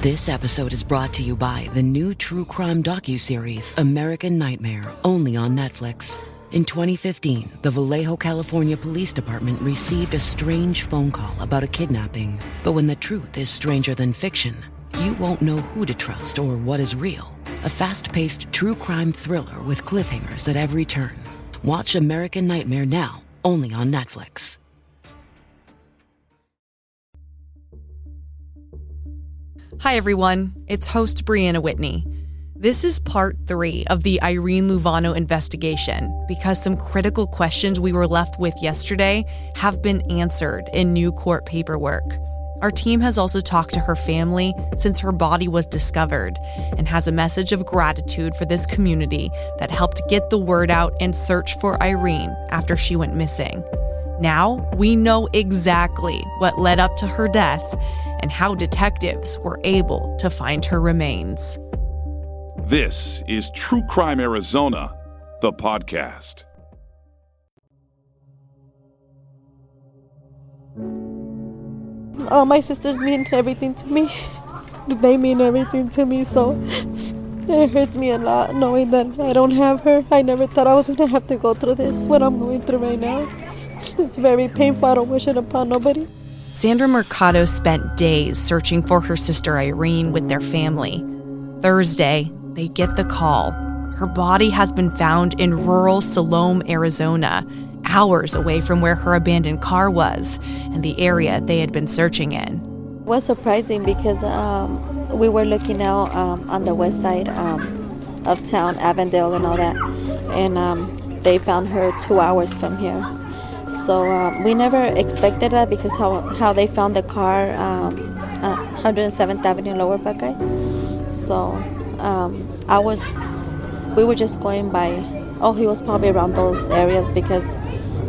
This episode is brought to you by the new true crime docuseries American Nightmare, only on Netflix. In 2015, the Vallejo, California Police Department received a strange phone call about a kidnapping. But when the truth is stranger than fiction, you won't know who to trust or what is real. A fast-paced true crime thriller with cliffhangers at every turn. Watch American Nightmare now, only on Netflix. Hi everyone, it's host Brianna Whitney. This is part 3 of the Irene Luevano investigation because some critical questions we were left with yesterday have been answered in new court paperwork. Our team has also talked to her family since her body was discovered and has a message of gratitude for this community that helped get the word out and search for Irene after she went missing. Now we know exactly what led up to her death and how detectives were able to find her remains. This is True Crime Arizona, the podcast. All my sisters mean everything to me. They mean everything to me, so it hurts me a lot knowing that I don't have her. I never thought I was going to have to go through this, what I'm going through right now. It's very painful. I don't wish it upon nobody. Sandra Mercado spent days searching for her sister Irene with their family. Thursday, they get the call. Her body has been found in rural Salome, Arizona, hours away from where her abandoned car was and the area they had been searching in. It was surprising because we were looking out on the west side of town, Avondale and all that, and they found her 2 hours from here. So we never expected that because how they found the car, 107th Avenue, Lower Buckeye. So we were just going by, he was probably around those areas because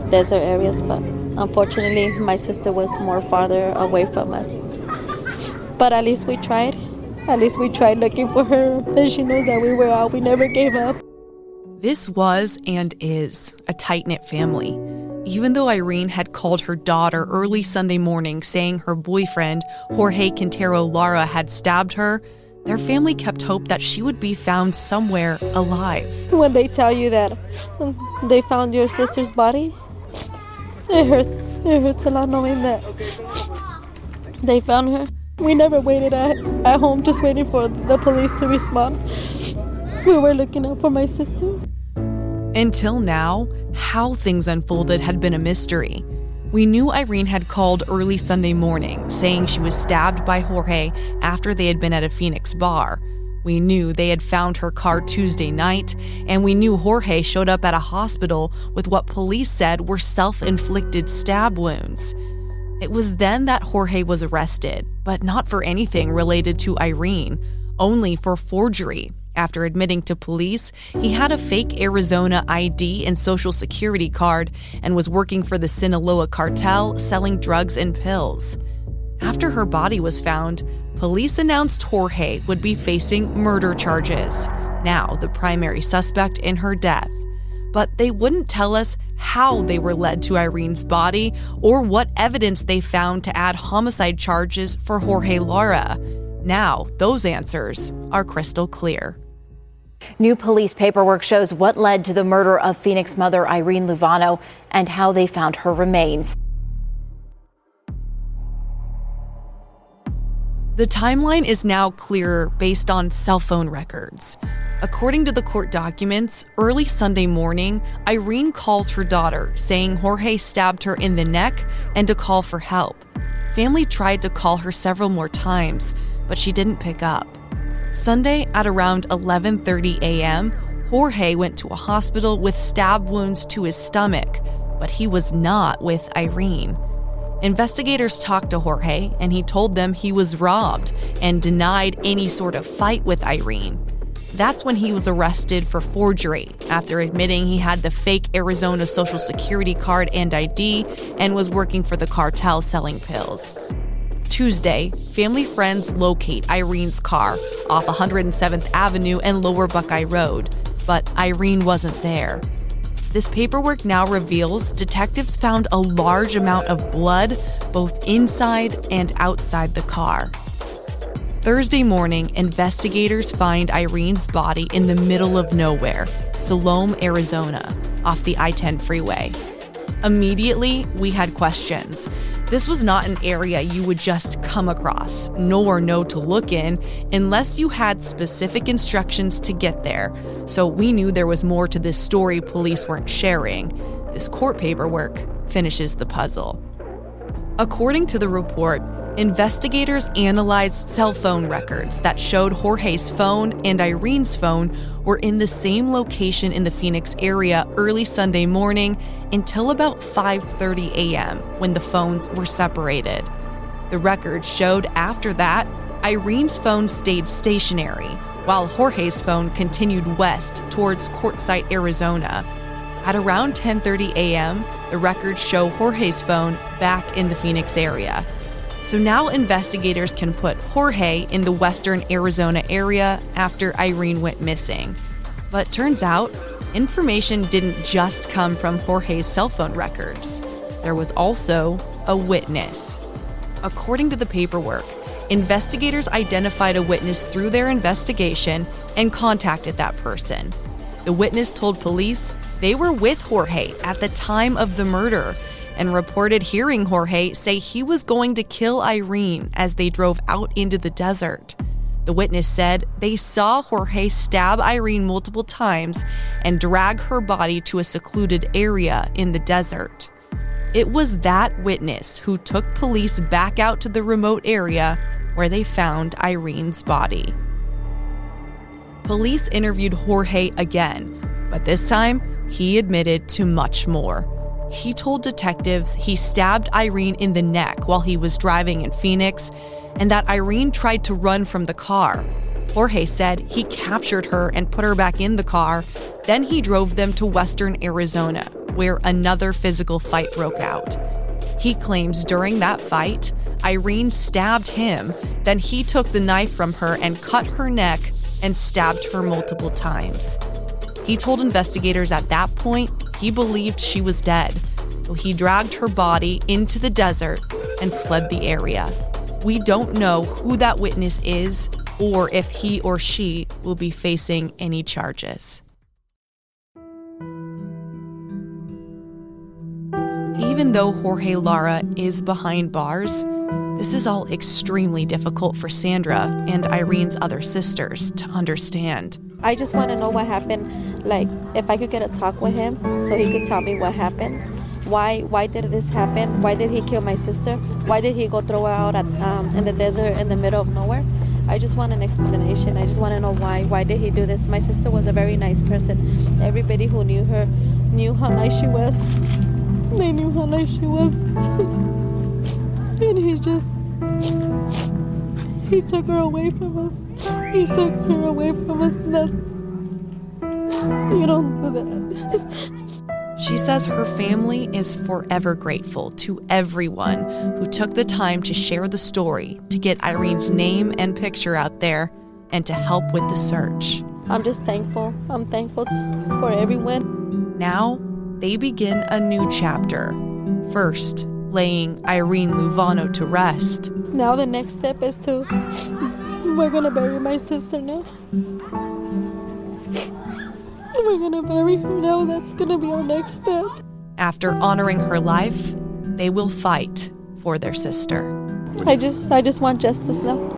desert areas, but unfortunately my sister was more farther away from us. But at least we tried. At least we tried looking for her, and she knows that we were out. We never gave up. This was and is a tight-knit family. Even though Irene had called her daughter early Sunday morning saying her boyfriend, Jorge Quintero Lara, had stabbed her, their family kept hope that she would be found somewhere alive. When they tell you that they found your sister's body, it hurts. It hurts a lot knowing that they found her. We never waited at home just waiting for the police to respond. We were looking out for my sister. Until now, how things unfolded had been a mystery. We knew Irene had called early Sunday morning, saying she was stabbed by Jorge after they had been at a Phoenix bar. We knew they had found her car Tuesday night, and we knew Jorge showed up at a hospital with what police said were self-inflicted stab wounds. It was then that Jorge was arrested, but not for anything related to Irene, only for forgery. After admitting to police, he had a fake Arizona ID and social security card and was working for the Sinaloa cartel selling drugs and pills. After her body was found, police announced Jorge would be facing murder charges, now the primary suspect in her death. But they wouldn't tell us how they were led to Irene's body or what evidence they found to add homicide charges for Jorge Lara. Now, those answers are crystal clear. New police paperwork shows what led to the murder of Phoenix mother Irene Luevano and how they found her remains. The timeline is now clearer based on cell phone records. According to the court documents, early Sunday morning, Irene calls her daughter saying Jorge stabbed her in the neck and to call for help. Family tried to call her several more times, but she didn't pick up. Sunday at around 11:30 a.m., Jorge went to a hospital with stab wounds to his stomach, but he was not with Irene. Investigators talked to Jorge, and he told them he was robbed and denied any sort of fight with Irene. That's when he was arrested for forgery after admitting he had the fake Arizona social security card and ID and was working for the cartel selling pills. Tuesday, family friends locate Irene's car off 107th Avenue and Lower Buckeye Road, but Irene wasn't there. This paperwork now reveals detectives found a large amount of blood both inside and outside the car. Thursday morning, investigators find Irene's body in the middle of nowhere, Salome, Arizona, off the I-10 freeway. Immediately, we had questions. This was not an area you would just come across, nor know to look in, unless you had specific instructions to get there. So we knew there was more to this story police weren't sharing. This court paperwork finishes the puzzle. According to the report, investigators analyzed cell phone records that showed Jorge's phone and Irene's phone were in the same location in the Phoenix area early Sunday morning until about 5:30 a.m. when the phones were separated. The records showed after that, Irene's phone stayed stationary, while Jorge's phone continued west towards Quartzsite, Arizona. At around 10:30 a.m., the records show Jorge's phone back in the Phoenix area. So now investigators can put Jorge in the western Arizona area after Irene went missing. But turns out, information didn't just come from Jorge's cell phone records. There was also a witness. According to the paperwork, investigators identified a witness through their investigation and contacted that person. The witness told police they were with Jorge at the time of the murder and reported hearing Jorge say he was going to kill Irene as they drove out into the desert. The witness said they saw Jorge stab Irene multiple times and drag her body to a secluded area in the desert. It was that witness who took police back out to the remote area where they found Irene's body. Police interviewed Jorge again, but this time he admitted to much more. He told detectives he stabbed Irene in the neck while he was driving in Phoenix, and that Irene tried to run from the car. Jorge said he captured her and put her back in the car, then he drove them to western Arizona, where another physical fight broke out. He claims during that fight, Irene stabbed him, then he took the knife from her and cut her neck and stabbed her multiple times. He told investigators at that point he believed she was dead, so he dragged her body into the desert and fled the area. We don't know who that witness is or if he or she will be facing any charges. Even though Jorge Lara is behind bars, this is all extremely difficult for Sandra and Irene's other sisters to understand. I just want to know what happened, like if I could get a talk with him so he could tell me what happened. Why did this happen? Why did he kill my sister? Why did he go throw her out in the desert in the middle of nowhere? I just want an explanation. I just want to know why. Why did he do this? My sister was a very nice person. Everybody who knew her knew how nice she was. They knew how nice she was. And he took her away from us. He took her away from us. You don't do that. She says her family is forever grateful to everyone who took the time to share the story, to get Irene's name and picture out there, and to help with the search. I'm just thankful. I'm thankful for everyone. Now, they begin a new chapter. First, laying Irene Luevano to rest. Now the next step is we're gonna bury my sister now. We're gonna bury her now. That's gonna be our next step. After honoring her life, they will fight for their sister. I just want justice now.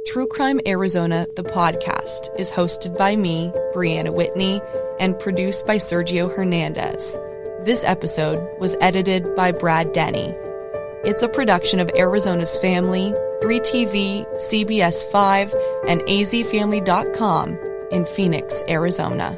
True Crime Arizona, the podcast, is hosted by me, Brianna Whitney, and produced by Sergio Hernandez. This episode was edited by Brad Denny. It's a production of Arizona's Family, 3TV, CBS 5, and azfamily.com in Phoenix, Arizona.